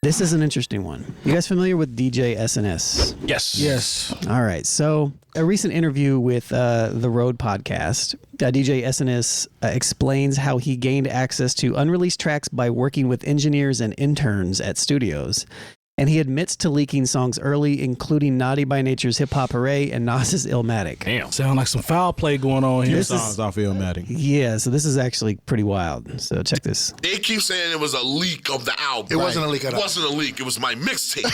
This is an interesting one. You guys familiar with DJ SNS? Yes. All right. So a recent interview with the Road podcast, DJ SNS explains how he gained access to unreleased tracks by working with engineers and interns at studios. And he admits to leaking songs early, including 𝗗𝗘𝗘𝗧𝗦's HipHopHooray and Nas ILLMATIC. Damn. Sound like some foul play going on here. Songs off ILLMATIC. Yeah, so this is actually pretty wild. So check this. They keep saying it was a leak of the album. It wasn't a leak at all. It wasn't a leak. It was my mixtape.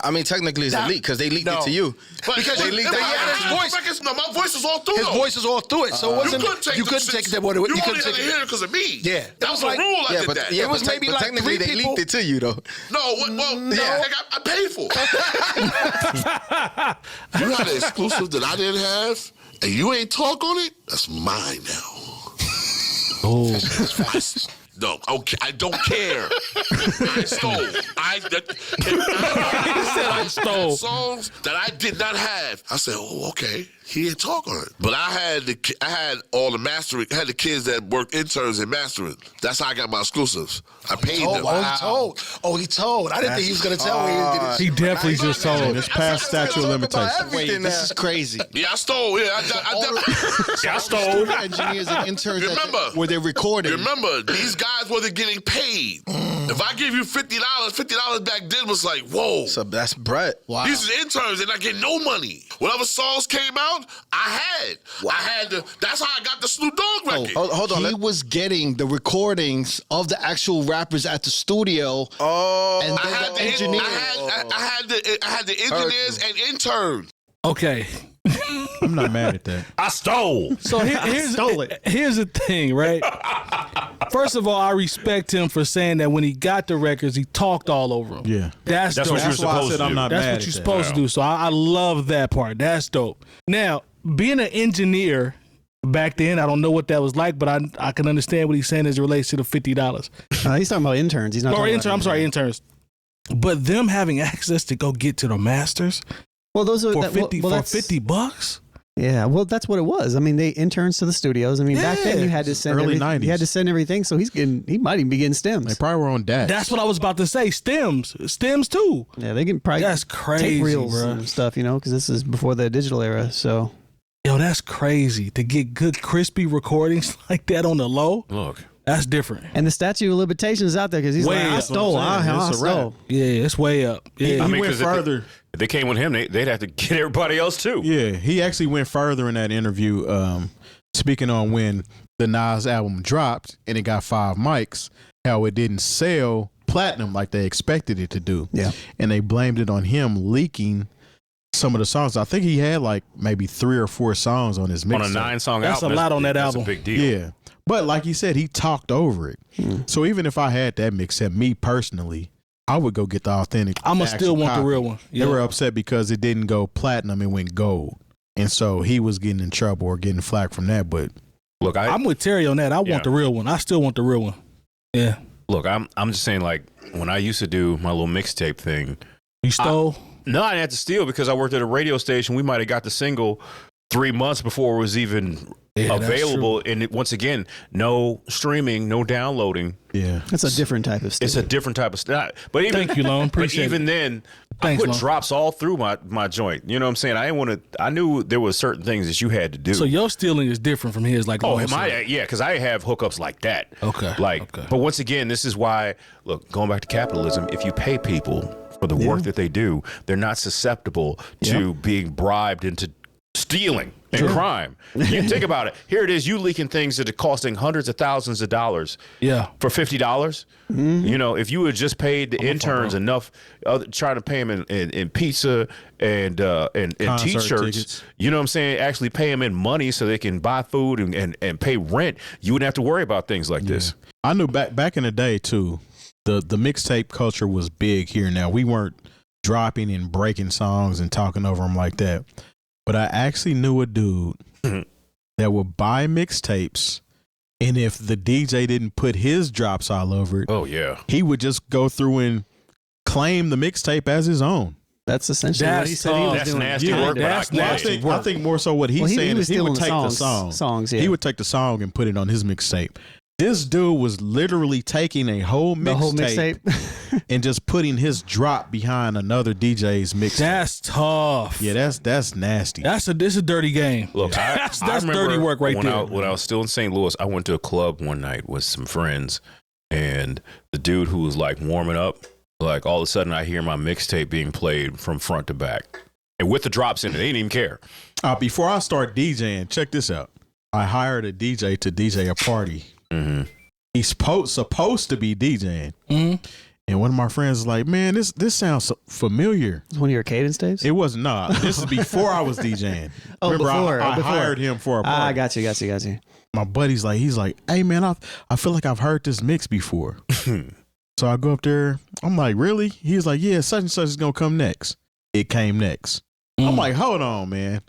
I mean, technically it's a leak because they leaked it to you. Because they leaked the voice. No, my voice is all through His voice is all through it, so it wasn't. You couldn't take it. You only had to hear it because of me. Yeah, that was a rule. I did that. Yeah, it was maybe like technically they leaked it to you though. No, I paid for it. You had an exclusive that I didn't have, and you ain't talk on it. That's mine now. Oh. No, okay, I don't care. I stole. He said I stole songs that I did not have. I said, oh, okay. He didn't talk on it, but I had all the mastering. I had the kids that worked interns in mastering. That's how I got my exclusives. I paid them. He told. I didn't think he was gonna tell me. He definitely just told. It's past statute of limitations. Wait, this is crazy. Yeah, I stole. Yeah, I stole. Engineers and interns. Remember, were they recording? Remember, these guys wasn't getting paid. If I give you $50 back then was like, whoa. So that's Brett. Wow. These are interns, they're not getting no money. Whatever songs came out, I had. Wow. That's how I got the Snoop Dogg record. Hold on. He was getting the recordings of the actual rappers at the studio. And I had the engineers. I had the engineers and interns. Okay. I'm not mad at that. I stole. So here's the thing, right? First of all, I respect him for saying that when he got the records, he talked all over them. Yeah. That's dope. That's why I said I'm not That's mad what you're at supposed to do. So I love that part. That's dope. Now, being an engineer back then, I don't know what that was like, but I can understand what he's saying as it relates to the $50. He's talking about interns. He's not talking about interns. But them having access to go get to the masters well, those are for $50? Yeah, well, that's what it was. I mean, they interns to the studios. I mean, back then you had to send early 90s. You had to send everything, so he might even be getting stems. They probably were on DAX. That's what I was about to say. Stems too. Yeah, they can probably that's crazy, tape reels bro. and stuff, because this is before the digital era. So, yo, that's crazy to get good crispy recordings like that on the low. Look. That's different. And the statute of limitations is out there because he's way like, I stole. I stole. Yeah, it's way up. Yeah, He went further. If they came with him, they'd have to get everybody else too. Yeah, he actually went further in that interview, speaking on when the Nas album dropped and it got 5 mics, how it didn't sell platinum like they expected it to do. Yeah. And they blamed it on him leaking some of the songs. I think he had like maybe 3 or 4 songs on his mix. On a 9-song that's album. A lot on that album. That's a big deal. Yeah. But like you said, he talked over it. So even if I had that mixtape, me personally, I would go get the authentic. I'ma still want the real one. Yeah. They were upset because it didn't go platinum, it went gold. And so he was getting in trouble or getting flack from that. But look, I'm with Terry on that. I want the real one. I still want the real one. Yeah. Look, I'm just saying, like, when I used to do my little mixtape thing. You stole? No, I didn't have to steal because I worked at a radio station. We might have got the single 3 months before it was even available. And once again, no streaming, no downloading. Yeah. That's a different type of stuff. It's a different type of stuff. But even, thank you, Lone. Appreciate but even then, I put drops all through my joint. You know what I'm saying? I knew there were certain things that you had to do. So your stealing is different from his, like, yeah, because I have hookups like that. Okay. But once again, this is why, look, going back to capitalism, if you pay people for the work that they do, they're not susceptible to being bribed into stealing and crime. You think about it. Here it is, you leaking things that are costing hundreds of thousands of dollars for $50. You know, if you had just paid the interns enough, trying to pay them in pizza and t-shirts, tickets. You know what I'm saying? Actually pay them in money so they can buy food and pay rent. You wouldn't have to worry about things like this. I knew back in the day too, the mixtape culture was big here. Now we weren't dropping and breaking songs and talking over them like that. But I actually knew a dude that would buy mixtapes, and if the DJ didn't put his drops all over it, he would just go through and claim the mixtape as his own. That's essentially what he said he was doing. That's nasty work. That's nasty work. I think more so what he's saying is he would take the song. Songs, yeah. He would take the song and put it on his mixtape. This dude was literally taking a whole The whole mixtape mixtape. and just putting his drop behind another DJ's mixtape. That's tough. Yeah, that's nasty. This a dirty game. Look, that's I remember dirty work right when there. when I was still in St. Louis, I went to a club one night with some friends, and the dude who was like warming up, like all of a sudden I hear my mixtape being played from front to back, and with the drops in it. They didn't even care. Before I start DJing, check this out. I hired a DJ to DJ a party. Mm-hmm. He's supposed to be DJing. Mm-hmm. And one of my friends was like, man, this sounds familiar. One of your cadence tapes? It wasn't. Nah, this is before I was DJing. Oh, Remember, before. I hired him for a party. Got you. My buddy's like, he's like, hey, man, I feel like I've heard this mix before. So I go up there. I'm like, really? He's like, yeah, such and such is going to come next. It came next. I'm like, hold on, man.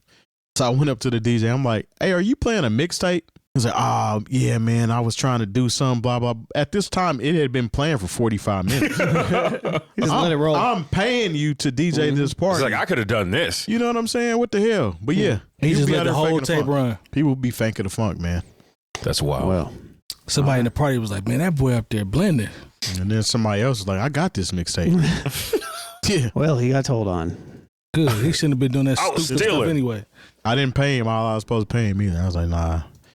So I went up to the DJ. I'm like, hey, are you playing a mixtape? He's like, oh, yeah, man, I was trying to do some blah, blah. At this time, it had been playing for 45 minutes. Just let it roll. I'm paying you to DJ this party. It's like, I could have done this. You know what I'm saying? What the hell? But yeah. He people just be let out the there whole faking tape funk. run. People be faking the funk, man. That's wild. Well, Somebody in the party was like, man, that boy up there blending. And then somebody else was like, I got this mixtape. Yeah. well, he got told on. Good. He shouldn't have been doing that I was stupid stuff stealing. anyway. I didn't pay him all I was supposed to pay him either. I was like, nah.